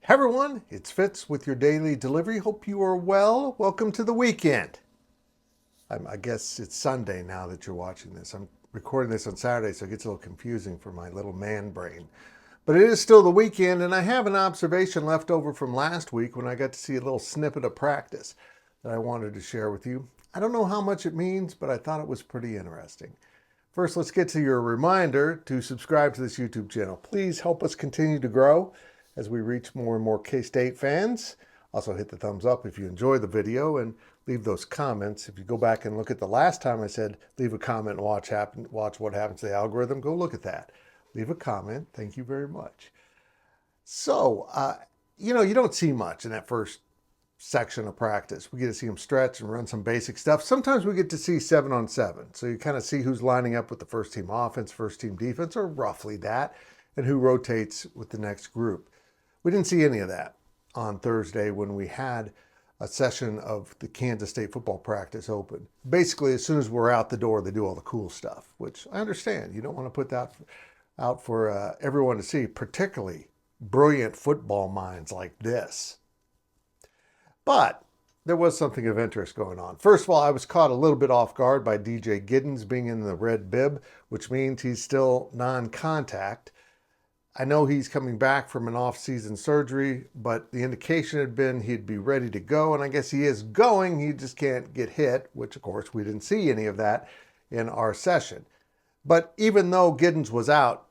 Hey everyone, it's Fitz with your daily delivery. Hope you are well. Welcome to the weekend. I guess it's Sunday now that you're watching this. I'm recording this on Saturday, so it gets a little confusing for my little man brain. But it is still the weekend, and I have an observation left over from last week when I got to see a little snippet of practice that I wanted to share with you. I don't know how much it means, but I thought it was pretty interesting. First, let's get to your reminder to subscribe to this YouTube channel. Please help us continue to grow as we reach more and more K-State fans. Also hit the thumbs up if you enjoy the video and leave those comments. If you go back and look at the last time I said leave a comment and watch what happens to the algorithm, go look at that. Leave a comment. Thank you very much. So, you don't see much in that first section of practice. We get to see them stretch and run some basic stuff. Sometimes we get to see 7-on-7. So you kind of see who's lining up with the first team offense, first team defense, or roughly that, and who rotates with the next group. We didn't see any of that on Thursday when we had a session of the Kansas State football practice open. Basically, as soon as we're out the door, they do all the cool stuff, which I understand. You don't want to put that out for everyone to see, particularly brilliant football minds like this. But there was something of interest going on. First of all, I was caught a little bit off guard by DJ Giddens being in the red bib, which means he's still non-contact. I know he's coming back from an off-season surgery, but the indication had been he'd be ready to go, and I guess he is going. He just can't get hit, which, of course, we didn't see any of that in our session. But even though Giddens was out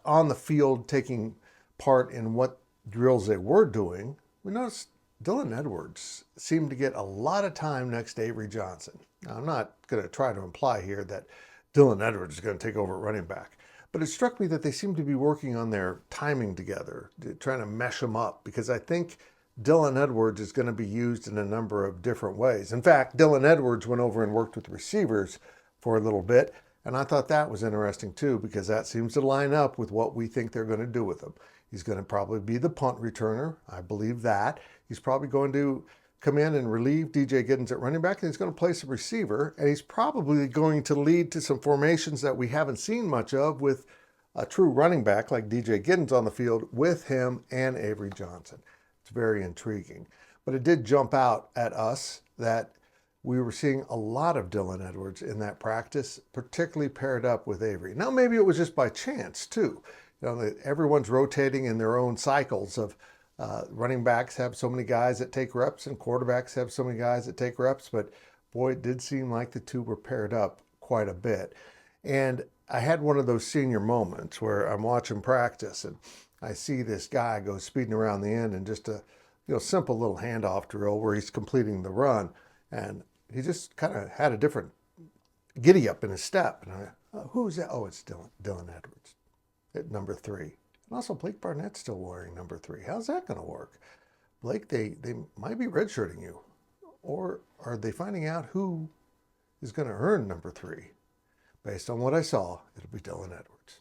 on the field taking part in what drills they were doing, we noticed Dylan Edwards seemed to get a lot of time next to Avery Johnson. Now, I'm not going to try to imply here that Dylan Edwards is going to take over at running back. But it struck me that they seem to be working on their timing together, trying to mesh them up, because I think Dylan Edwards is going to be used in a number of different ways. In fact, Dylan Edwards went over and worked with receivers for a little bit, and I thought that was interesting too, because that seems to line up with what we think they're going to do with him. He's going to probably be the punt returner. I believe that. He's probably going to come in and relieve DJ Giddens at running back, and he's going to play some receiver, and he's probably going to lead to some formations that we haven't seen much of with a true running back like DJ Giddens on the field with him and Avery Johnson. It's very intriguing. But it did jump out at us that we were seeing a lot of Dylan Edwards in that practice, particularly paired up with Avery. Now, maybe it was just by chance, too. Everyone's rotating in their own cycles of running backs have so many guys that take reps and quarterbacks have so many guys that take reps. But boy, it did seem like the two were paired up quite a bit. And I had one of those senior moments where I'm watching practice and I see this guy go speeding around the end and just a simple little handoff drill where he's completing the run. And he just kind of had a different giddy up in his step. And who's that? Oh, it's Dylan Edwards at number 3. And also Blake Barnett's still wearing number 3. How's that going to work? Blake, they might be redshirting you. Or are they finding out who is going to earn number 3? Based on what I saw, it'll be Dylan Edwards.